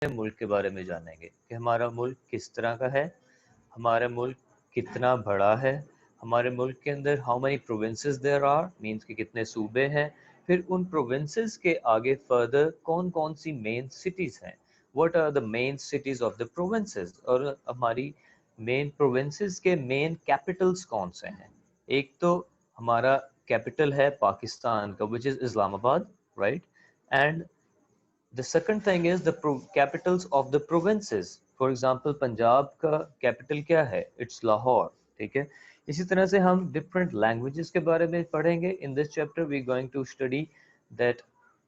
मुल्क के बारे में जानेंगे कि हमारा मुल्क किस तरह का है, हमारा मुल्क कितना बड़ा है, हमारे मुल्क के अंदर how many provinces there are, means कि कितने सूबे हैं, फिर उन प्रोविंसेस के आगे फर्दर कौन कौन सी मेन सिटीज हैं, what are the main cities of the provinces, और हमारी मेन प्रोविंसेस के मेन कैपिटल्स कौन से हैं। एक तो हमारा कैपिटल है पाकिस्तान का which is Islamabad, right, and the second thing is the capitals of the provinces. For example, Punjab का कैपिटल क्या है, इट्स लाहौर, ठीक है। इसी तरह से हम डिफरेंट लैंग्वेजेस के बारे में पढ़ेंगे। In this chapter we going to study that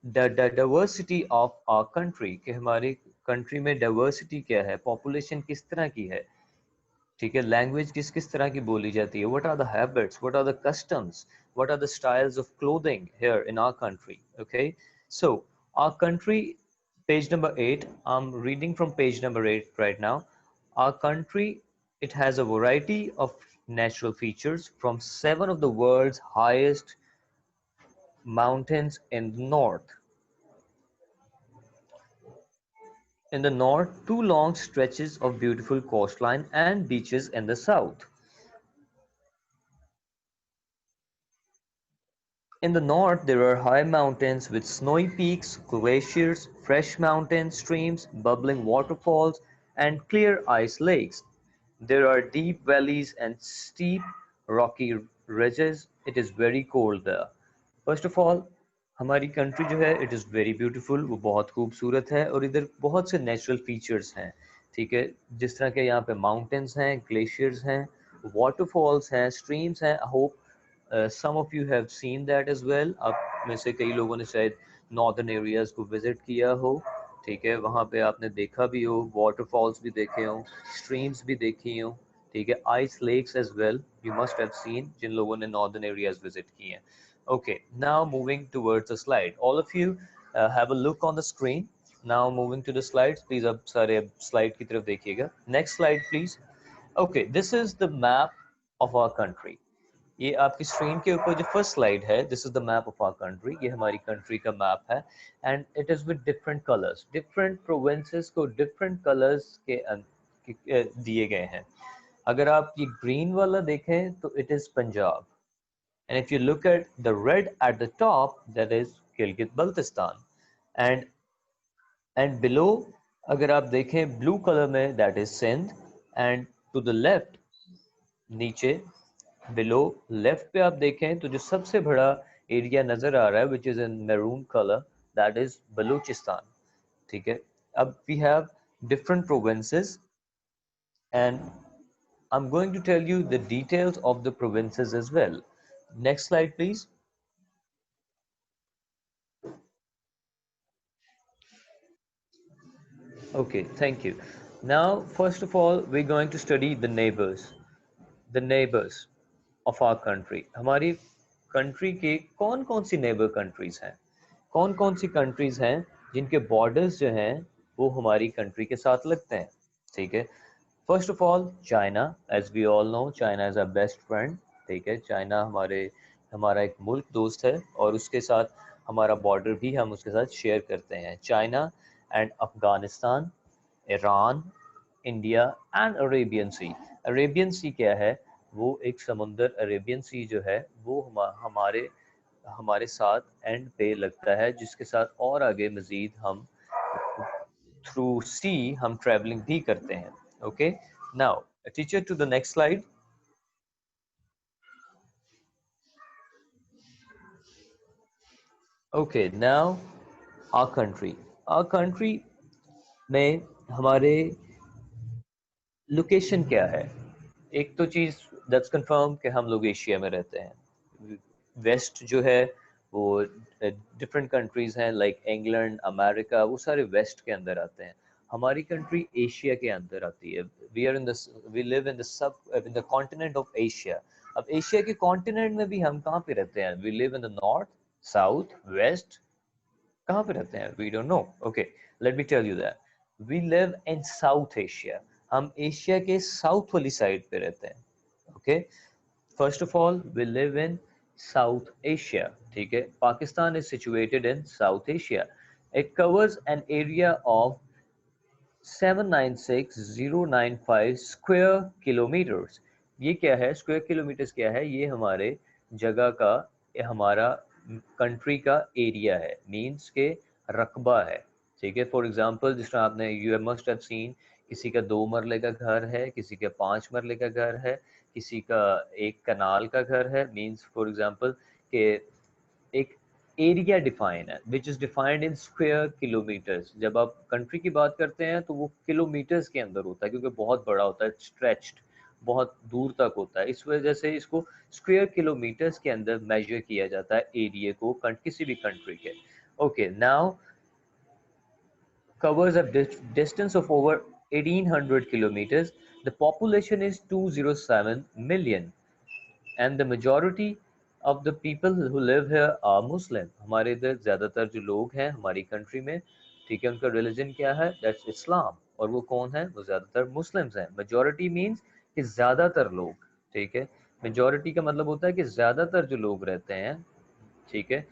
the diversity of our country, कि हमारी कंट्री में डाइवर्सिटी क्या है, पॉपुलेशन किस तरह की है, ठीक है, लैंग्वेज किस किस तरह की बोली जाती है, what are the habits, what are the customs, what are the styles of clothing here in our country. Okay, so our country, page number 8, I'm reading from page number 8 right now. Our country, it has a variety of natural features from 7 of the world's highest mountains in the north. In the north, 2 long stretches of beautiful coastline and beaches in the south. In the north, there are high mountains with snowy peaks, glaciers, fresh mountain streams, bubbling waterfalls, and clear ice lakes. There are deep valleys and steep, rocky ridges. It is very cold there. First of all, हमारी country जो है it is very beautiful, वो बहुत खूबसूरत है, और इधर बहुत से नेचुरल फीचर्स हैं, ठीक है, जिस तरह के यहाँ पे माउंटेन्स हैं, ग्लेशियर्स हैं, वाटरफॉल्स हैं, स्ट्रीम्स हैं। I hope some of you have seen that as well. आप में से कई लोगों ने शायद नॉर्दर्न एरियाज को विजिट किया हो, ठीक है, वहाँ पे आपने देखा भी हो, वाटरफॉल्स भी देखे हो, स्ट्रीम्स भी देखी हो, ठीक है, ice lakes as well you must have seen, जिन लोगों ने नॉर्दर्न एरियाज विजिट किए हैं। Okay, now moving towards the slide. All of you have a look on the screen. Now moving to the slides, please अब सारे slide की तरफ देखिएगा. Next slide, please. Okay, this is the map of our country. ये आपकी screen के ऊपर जो फर्स्ट स्लाइड है, this is the map of our country, ये हमारी कंट्री का मैप है, and it is with different colours, different provinces को डिफरेंट कलर्स के दिए गए हैं। अगर आप ये ग्रीन वाला देखें तो it is Punjab, and if you look at the red at the top, that is Gilgit Baltistan, and below अगर आप देखें ब्लू कलर में, that is Sindh, and to the left, नीचे below left पे आप देखें तो जो सबसे बड़ा एरिया नजर आ रहा है which is in maroon color, that is Baluchistan, ठीक है। अब we have different provinces and I'm going to tell you the details of the provinces as well. Next slide, please. Okay, thank you. Now, first of all, we're going to study the neighbors of our country. हमारी country के कौन-कौन सी neighbor countries हैं? कौन-कौन सी countries हैं जिनके borders जो हैं वो हमारी country के साथ लगते हैं? ठीक है? First of all, China, as we all know, China is our best friend. ठीक है? China हमारा एक मुल्क दोस्त है, और उसके साथ हमारा बॉर्डर भी हम उसके साथ शेयर करते हैं। China and Afghanistan, Iran, India and Arabian Sea. Arabian Sea क्या है? वो एक समुंदर, अरेबियन सी जो है वो हमारे हमारे साथ एंड पे लगता है, जिसके साथ और आगे मजीद हम थ्रू सी हम ट्रेवलिंग भी करते हैं। Okay, now teacher to the next slide. Okay, now our country में हमारे लोकेशन क्या है? एक तो चीज़ दैट्स कंफर्म कि हम लोग एशिया में रहते हैं। वेस्ट जो है वो डिफरेंट कंट्रीज हैं लाइक इंग्लैंड, अमेरिका, वो सारे वेस्ट के अंदर आते हैं। हमारी कंट्री एशिया के अंदर आती है। We live in the continent of Asia. अब एशिया के कॉन्टिनेंट में भी हम कहाँ पे रहते हैं? We live in the north, south, west, कहाँ पे रहते हैं? We don't know. Okay, let me tell you that we live in South Asia. हम एशिया के साउथ वाली साइड पे रहते हैं। Okay, first of all we live in South Asia, ठीक है। Pakistan is situated in South Asia. It covers an area of 796095 square kilometres. ये क्या है? स्क्वायर किलोमीटर्स क्या है? ये हमारे जगह का, ये हमारा कंट्री का एरिया है, मींस के रकबा है। ठीक है, फॉर एग्जांपल जिस तरह आपने यू मस्ट हैव सीन, किसी का 2 मरले का घर है, किसी का 5 मरले का घर है, किसी का एक कनाल का घर है, मींस फॉर एग्जांपल के एक एरिया डिफाइन है which is defined in square kilometres. जब आप कंट्री की बात करते हैं तो वो किलोमीटर्स के अंदर होता है, क्योंकि बहुत बड़ा होता है, स्ट्रेच्ड, बहुत दूर तक होता है, इस वजह से इसको स्क्वायर किलोमीटर्स के अंदर मेजर किया जाता है एरिया को किसी भी कंट्री के। Okay, now covers a distance of over 1800 kilometers. The population is 207 million and the majority of the people who live here are Muslim. हमारे इधर ज़्यादातर जो लोग हैं हमारी कंट्री में, ठीक है, उनका रिलीजन क्या है? दैट्स इस्लाम। और वो कौन है? वो ज़्यादातर मुस्लिम्स हैं। मेजॉरिटी मीन्स कि ज़्यादातर लोग, ठीक है। मेजॉरिटी का मतलब होता है कि ज़्यादातर जो लोग रहते हैं, ठीक है,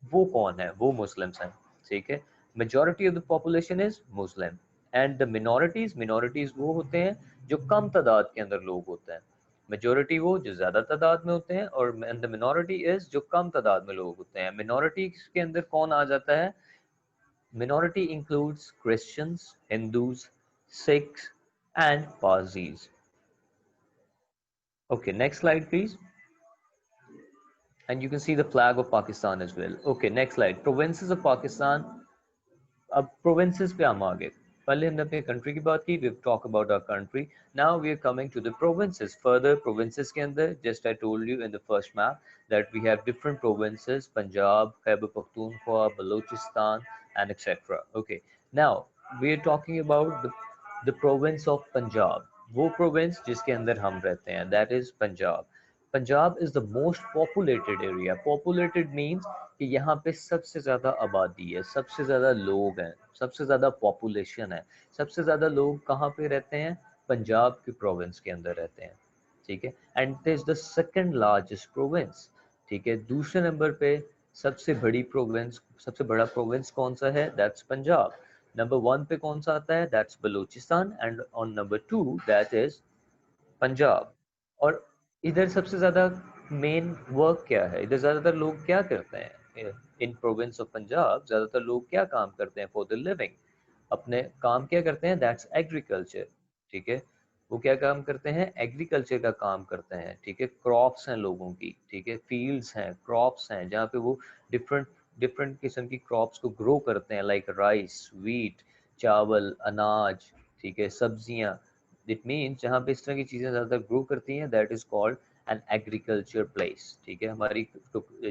वो कौन है? वो मुस्लिम्स हैं, ठीक है। Majority of the population is Muslim and the minorities, minorities वो होते हैं जो कम तादाद के अंदर लोग होते हैं। मेजॉरिटी वो जो ज्यादा तादाद में होते हैं, और द मिनॉरिटी इज जो कम तादाद में लोग होते हैं। मिनॉरिटी के अंदर कौन आ जाता है? Minority includes Christians, Hindus, Sikhs and Parsis. Okay, next slide please. And you can see the flag of Pakistan as well. Okay, next slide. Provinces of Pakistan. अब प्रोविंसेस पे हम आ गए। पहले हमने अपने कंट्री की बात की, we talk about our country. Now we are coming to the provinces. Further provinces के अंदर, just I told you in the first map that we have different provinces, Punjab, Khyber Pakhtunkhwa, Balochistan and etcetera. Okay, now we are talking about the province of Punjab, वो province जिसके अंदर हम रहते हैं, that is Punjab. Punjab is the most populated area. Populated means कि यहाँ पे सबसे ज़्यादा आबादी है, सबसे ज़्यादा लोग हैं, सबसे ज़्यादा पॉपुलेशन है। सबसे ज़्यादा लोग कहाँ पे रहते हैं? पंजाब की प्रोविंस के अंदर रहते हैं, ठीक है। And it is the second largest province, ठीक है। दूसरे नंबर पे सबसे बड़ी प्रोविंस, सबसे बड़ा प्रोविंस कौन सा है? दैट्स पंजाब। नंबर 1 पे कौन सा आता है? That's Balochistan and on number 2 that is Punjab. और इधर सबसे ज़्यादा मेन वर्क क्या है? इधर ज़्यादातर लोग क्या करते हैं? इन प्रोविंस ऑफ पंजाब ज़्यादातर लोग क्या काम करते हैं फॉर द लिविंग? अपने काम क्या करते हैं? दैट्स एग्रीकल्चर, ठीक है। वो क्या काम करते हैं? एग्रीकल्चर का काम करते हैं, ठीक है। क्रॉप्स हैं लोगों की, ठीक है, फील्ड्स हैं, क्रॉप्स हैं, जहाँ पे वो डिफरेंट डिफरेंट किस्म की क्रॉप्स को ग्रो करते हैं, लाइक राइस, वीट, चावल, अनाज, ठीक है, सब्जियाँ। इट मीन्स जहाँ पे इस तरह की चीज़ें ज़्यादा ग्रो करती हैं, that is called an agriculture place, ठीक है। हमारी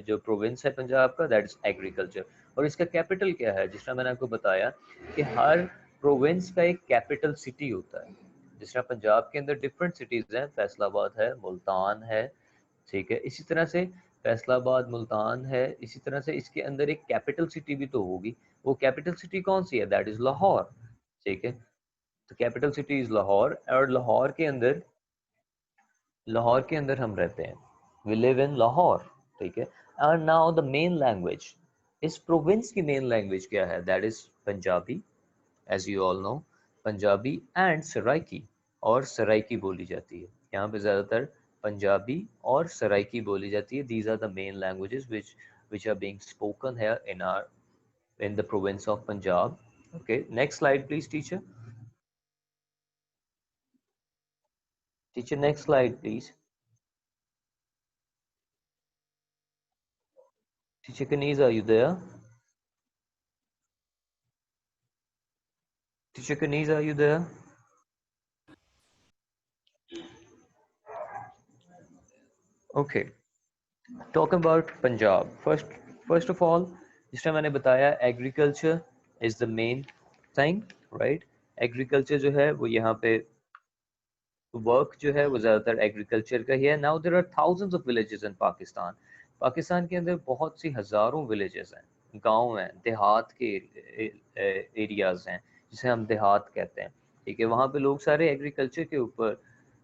जो प्रोविंस है पंजाब का, दैट इज़ एग्रीकल्चर। और इसका कैपिटल क्या है? जिस तरह मैंने आपको बताया कि हर प्रोविंस का एक कैपिटल सिटी होता है। जिस तरह पंजाब के अंदर डिफरेंट सिटीज़ हैं, फैसलाबाद है, मुल्तान है, ठीक है, इसी तरह से फैसलाबाद, मुल्तान है, इसी तरह से इसके अंदर एक कैपिटल सिटी भी तो होगी। वो कैपिटल सिटी कौन सी है? दैट इज़ लाहौर, ठीक है। तो कैपिटल सिटी इज लाहौर, और लाहौर के अंदर हम रहते हैं। वी लिव इन लाहौर, ठीक है। And now the main language, इस प्रोविंस की मेन लैंग्वेज क्या है? That is Punjabi, as you all know, Punjabi and Saraiki. और सराइकी बोली जाती है यहाँ पे ज़्यादातर, पंजाबी और सराइकी बोली जाती है। These are the main languages which are being spoken here in the province of Punjab. Okay, next slide please, teacher. Teacher, next slide please. Teacher Kaniz, are you there? Teacher Kaniz, are you there? Okay. Talk about Punjab. First of all, जिस तरह मैंने बताया, agriculture is the main thing, right? Agriculture जो है वो यहाँ पे work जो है वो ज़्यादातर एग्रीकल्चर का ही है। Now there are thousands of villages in Pakistan. Pakistan के अंदर बहुत सी हज़ारों विलेजेस हैं, गांव हैं, देहात के एरियाज हैं, जिसे हम देहात कहते हैं, ठीक है। वहाँ पे लोग सारे एग्रीकल्चर के ऊपर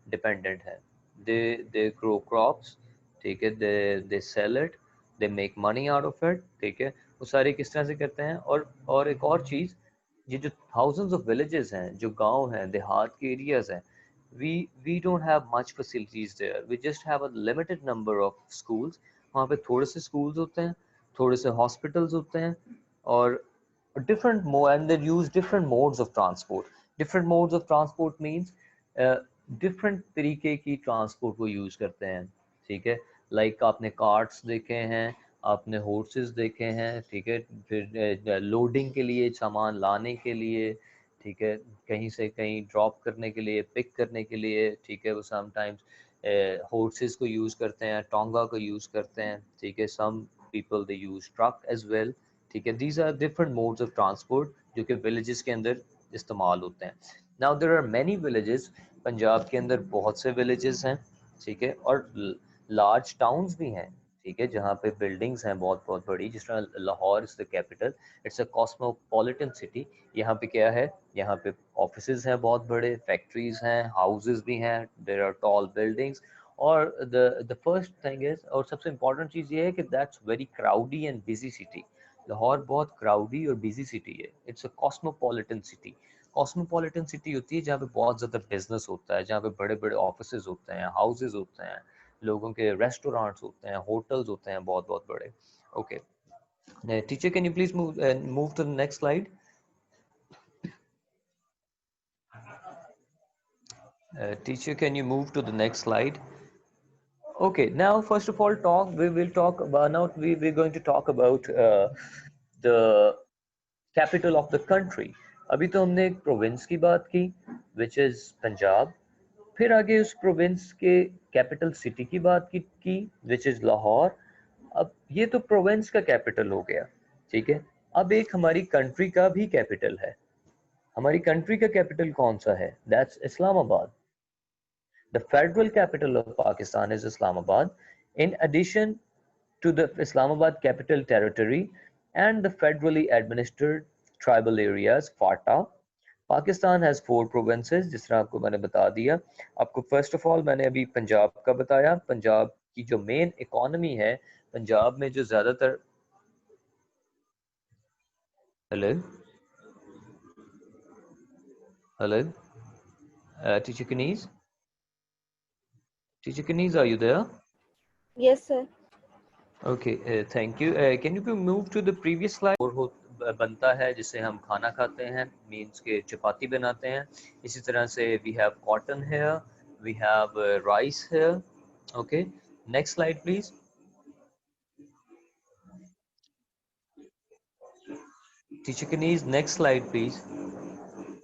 डिपेंडेंट हैं। दे दे ग्रो क्रॉप्स, ठीक है, they sell it, they make money out of it, ठीक है। वो सारे किस तरह से करते हैं? और एक और चीज़, ये जो thousands of villages हैं, जो गांव हैं, देहात के एरियाज हैं, we don't have much facilities there. We just have a limited number of schools. वहाँ पे थोड़े से schools होते हैं, थोड़े से hospitals होते हैं, और different mo and they use different modes of transport. Different modes of transport means different तरीके की transport को use करते हैं, ठीक है? Like आपने carts देखे हैं, आपने horses देखे हैं, ठीक है? फिर loading के लिए, सामान लाने के लिए, ठीक है? कहीं से कहीं ड्रॉप करने के लिए, पिक करने के लिए, ठीक है? वो समटाइम्स horses को यूज़ करते हैं, टोंगा को यूज़ करते हैं, ठीक है? Some people they use truck as well, ठीक है? These are different modes of transport जो कि विलेजेस के अंदर इस्तेमाल होते हैं. Now there are many villages, Punjab के अंदर बहुत से विलेजेस हैं, ठीक है? और लार्ज टाउन्स भी हैं, ठीक है? जहाँ पे बिल्डिंग्स हैं बहुत बहुत बड़ी, जिस तरह Lahore is the capital, it's a cosmopolitan city. यहाँ पे क्या है, यहाँ पे ऑफिसेज हैं बहुत बड़े, फैक्ट्रीज हैं, हाउसेज भी हैं, देयर आर टॉल बिल्डिंग्स. और द फर्स्ट थिंग इज, और सबसे इम्पोर्टेंट चीज़ ये है कि that's very crowdy and busy city. Lahore बहुत क्राउडी और बिजी सिटी है. It's a cosmopolitan city. Cosmopolitan city होती है जहाँ पे बहुत ज़्यादा बिजनेस होता है, जहाँ पे बड़े बड़े ऑफिसेज होते हैं, हाउसेज होते हैं, लोगों के रेस्टोरेंट्स होते हैं, होटल्स होते हैं बहुत बहुत बड़े. Okay, teacher can you please move to the next slide. Teacher, can you move to the next slide? Okay, now first of all, we will talk about, now we're going to talk about the capital of the country. अभी तो हमने एक province की बात की, which is Punjab. फिर आगे उस प्रोविंस के कैपिटल सिटी की बात की, which is लाहौर. अब ये तो प्रोविंस का कैपिटल हो गया, ठीक है? अब एक हमारी कंट्री का भी कैपिटल है. हमारी कंट्री का कैपिटल कौन सा है? That's Islamabad. The federal capital of Pakistan is Islamabad. In addition to the Islamabad Capital Territory and the federally administered tribal areas, FATA, Pakistan has 4 provinces, जिस तरह आपको मैंने बता दिया. आपको first of all मैंने अभी पंजाब का बताया. पंजाब की जो main economy है, पंजाब में जो ज़्यादातर, hello, hello, teacher Kaniz, teacher Kaniz, are you there? Yes, sir. Okay, thank you. Can you move to the previous slide? और बनता है जिससे हम खाना खाते हैं, मीन्स के चपाती बनाते हैं. इसी तरह से we have cotton here, we have rice here. Okay, next slide please. Teacher Kaniz, next slide please.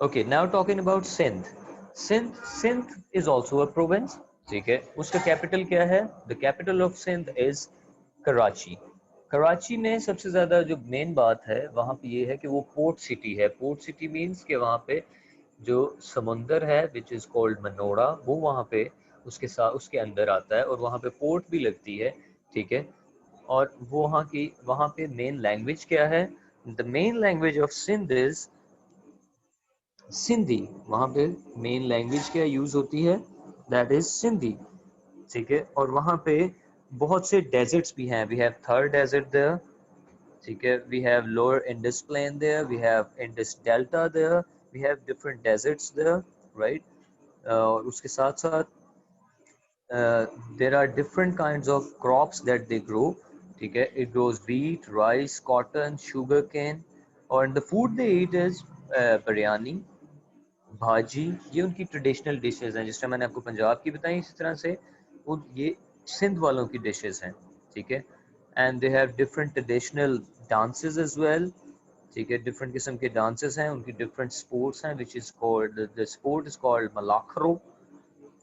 Okay, now talking about Sindh. Sindh is also a province. ठीक है, उसका कैपिटल क्या है? The capital of Sindh is Karachi. Karachi में सबसे ज़्यादा जो main बात है वहाँ पे ये है कि वो पोर्ट सिटी है. पोर्ट सिटी मीन्स कि वहाँ पे जो समुंदर है विच इज़ कॉल्ड मनोड़ा, वो वहाँ पे उसके साथ उसके अंदर आता है, और वहाँ पे पोर्ट भी लगती है, ठीक है? और वो वहाँ पे मेन लैंग्वेज क्या है? The main language of Sindh is Sindhi. वहाँ पे मेन लैंग्वेज क्या यूज़ होती है? दैट इज सिंधी, ठीक है? और वहाँ पे बहुत से डेजर्ट्स भी हैं. We have Thar desert there, ठीक है? We have lower Indus plain there, we have Indus delta there, we have different deserts there, right? और उसके साथ साथ there are different kinds of crops that they grow, ठीक है? It grows wheat, rice, cotton, sugar cane, और the food they eat is biryani, भाजी. ये उनकी ट्रेडिशनल डिशेस हैं. जिस तरह मैंने आपको पंजाब की बताई, इसी तरह से वो ये सिंध वालों की डिशेस हैं, ठीक है? And they have different traditional dances as well, ठीक है? डिफरेंट किस्म के डांसेस हैं, उनकी डिफरेंट स्पोर्ट्स हैं, which is called, the sport is called Malakhro.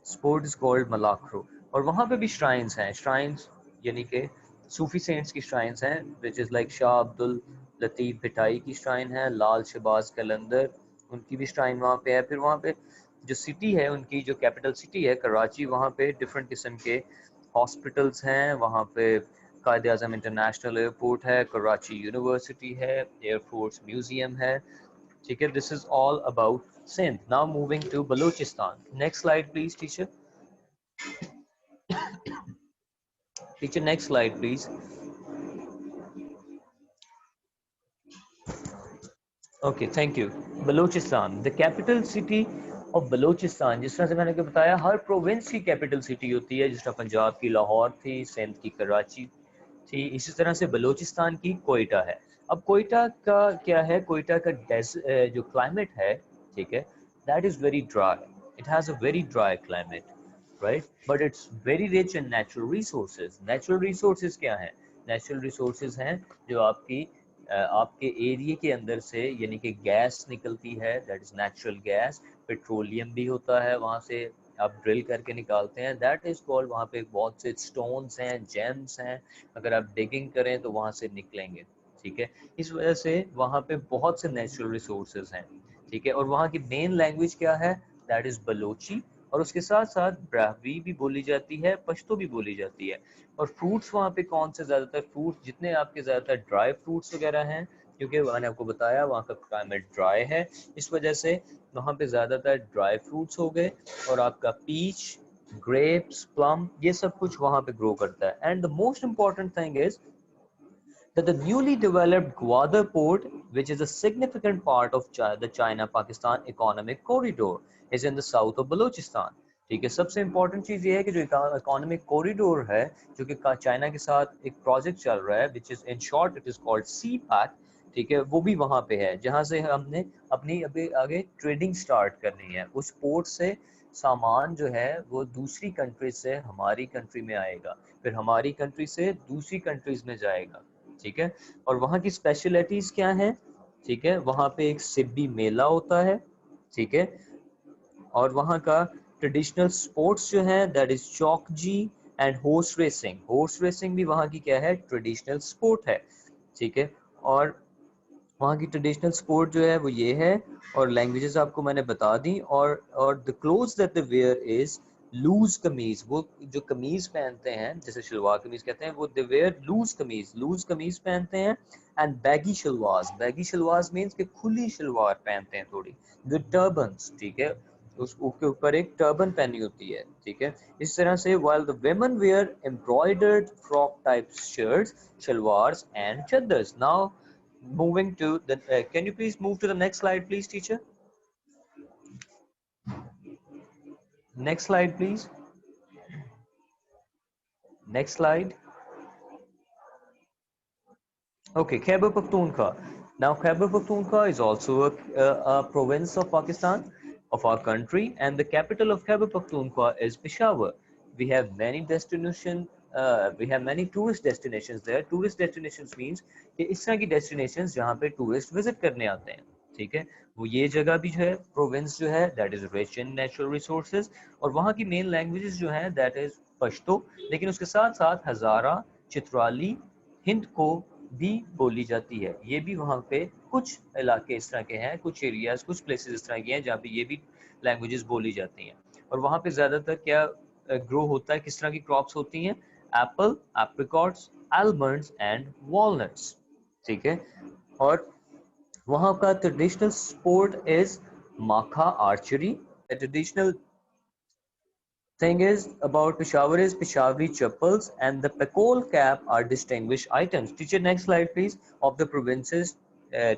Sport is called Malakhro. और वहाँ पे भी श्राइन्स हैं. श्राइन्स यानी कि सूफी सेंट्स की श्राइन्स हैं, which is like Shah Abdul Latif Bhittai की श्राइन है, लाल शहबाज कलंदर, उनकी भी श्राइन वहाँ पे है. फिर वहाँ पे जो सिटी है, उनकी जो कैपिटल सिटी है कराची, वहाँ पे डिफरेंट किस्म के हॉस्पिटल्स हैं. वहाँ पे कायद आज़म इंटरनेशनल एयरपोर्ट है, कराची यूनिवर्सिटी है, एयरफोर्स म्यूज़ियम है, ठीक है? This is all about Sindh. Now moving to Balochistan. Next slide, please, teacher. Teacher, next slide, please. Okay, thank you. Balochistan, the capital city of Balochistan. जिस तरह से मैंने आपको बताया, हर प्रोविंस की कैपिटल सिटी होती है। जिस तरह पंजाब की लाहौर थी, सिंध की कराची थी, इसी तरह से बलूचिस्तान की कोयटा है। अब कोयटा का क्या है, कोयटा का जो क्लाइमेट है, ठीक है, that is very dry. It has a very dry climate, right, but it's very rich in natural resources. Natural resources क्या हैं? नेचुरल रिसोर्सेज हैं जो आपके एरिया के अंदर से, यानी कि गैस निकलती है, that is natural gas. Petroleum भी होता है, वहाँ से आप ड्रिल करके निकालते हैं, दैट इज कॉल्ड। वहाँ पे बहुत से स्टोन्स हैं, जेम्स हैं, अगर आप डिगिंग करें तो वहाँ से निकलेंगे, ठीक है। इस वजह से वहाँ पे बहुत से नेचुरल रिसोर्सेज हैं, ठीक है। और वहाँ की मेन लैंग्वेज क्या है? That is Balochi. और उसके साथ साथ ब्राहवी भी बोली जाती है, पश्तो भी बोली जाती है। और फ्रूट्स वहाँ पे कौन से? ज़्यादातर फ्रूट्स जितने आपके ज़्यादातर ड्राई फ्रूट्स वगैरह हैं, क्योंकि मैंने आपको बताया वहाँ का क्लाइमेट ड्राई है, इस वजह से वहाँ पे ज़्यादातर ड्राई फ्रूट्स हो गए। और आपका पीच, ग्रेप्स, प्लम, ये सब कुछ वहाँ पे ग्रो करता है। And the most important thing is that the newly developed Gwadar port, which is a significant part of the China-Pakistan economic corridor, is in the south of Balochistan. ठीक है, सबसे इम्पोर्टेंट चीज़ ये है कि जो इकोनॉमिक कॉरिडोर है, जो कि चाइना के साथ एक प्रोजेक्ट चल रहा है, which is in short it is called CPEC, ठीक है, वो भी वहाँ पे है, जहाँ से हमने अपनी अभी आगे ट्रेडिंग स्टार्ट करनी है। उस पोर्ट से सामान जो है वो दूसरी कंट्री से हमारी कंट्री में आएगा, फिर हमारी कंट्री से दूसरी कंट्रीज में जाएगा, ठीक है। और वहाँ की स्पेशलिटीज क्या हैं? ठीक है, वहाँ पे एक सिब्बी मेला होता है, ठीक है। और वहाँ का ट्रेडिशनल स्पोर्ट्स जो है, दैट इज चौकजी and horse racing. Horse racing भी वहाँ की क्या है? ट्रेडिशनल स्पोर्ट है, ठीक है। और वहाँ की ट्रेडिशनल स्पोर्ट जो है वो ये है। और लैंग्वेजेस आपको मैंने बता दी। और the clothes that they wear is loose kameez. वो जो कमीज पहनते हैं, जैसे शलवार कमीज कहते हैं, वो they wear loose kameez, loose kameez पहनते हैं। And baggy shalwar, baggy shalwar means कि खुली शलवार पहनते हैं थोड़ी, विद टर्बन्स, ठीक है। उसके ऊपर एक टर्बन पहनी होती है, ठीक है। इस तरह से while the women wear embroidered frock type shirts, shalwars and chaddars. Now moving to the can you please move to the next slide, please, teacher? Next slide, please. Next slide. Okay, Khyber Pakhtunkhwa. Now, Khyber Pakhtunkhwa is also a province of Pakistan, of our country, and the capital of Khyber Pakhtunkhwa is Peshawar. We have many destination, we have many tourist destinations there. Tourist destinations means कि इस तरह की destinations जहाँ पे tourist visit करने आते हैं, ठीक है। वो ये जगह भी जो है, province जो है, that is rich in natural resources, और वहाँ की main languages जो हैं, that is पश्तो, लेकिन उसके साथ साथ हज़ारा, चित्राली, हिंद को भी बोली जाती है। ये भी वहाँ पे कुछ इलाके इस तरह के हैं, कुछ एरियाज, कुछ प्लेसेस इस तरह के हैं जहाँ पे ये भी लैंग्वेजेस बोली जाती हैं। और वहाँ पे ज़्यादातर क्या ग्रो होता है, किस तरह की क्रॉप्स होती हैं? Apple, apricots, almonds and walnuts, ठीक है। और वहाँ का ट्रेडिशनल स्पोर्ट इज माखा archery. Traditional thing is about Peshawar is Peshawari chappals and the Pakol cap are distinguished items. Teacher, next slide please, of the province's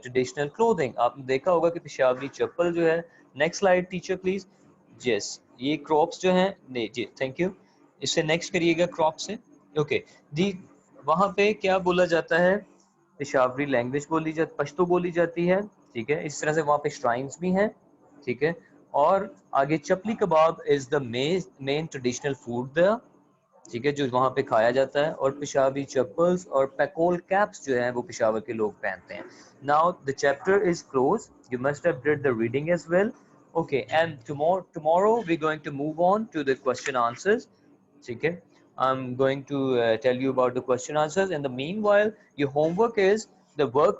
traditional clothing. आपने देखा होगा कि पेशावरी चप्पल जो है। Next slide teacher please. Yes, ये crops जो हैं, नहीं जी, थैंक यू। इससे नेक्स्ट करिएगा क्रॉप से। ओके जी, वहाँ पे क्या बोला जाता है? पेशावरी लैंग्वेज बोली जाती, पश्तो बोली जाती है, ठीक है। इस तरह से वहाँ पे श्राइन्स भी हैं, ठीक है। और आगे chapli kebab is the main traditional food there, ठीक है, जो वहाँ पे खाया जाता है। और पेशावरी चप्पल्स और पैकोल कैप्स जो हैं वो पेशावर के लोग पहनते हैं। Now the chapter is close, you must have did the reading as well. Okay, and tomorrow we're going to move on to the question answers, ठीक है। I'm going to tell you about the question answers. In the meanwhile, your homework is the work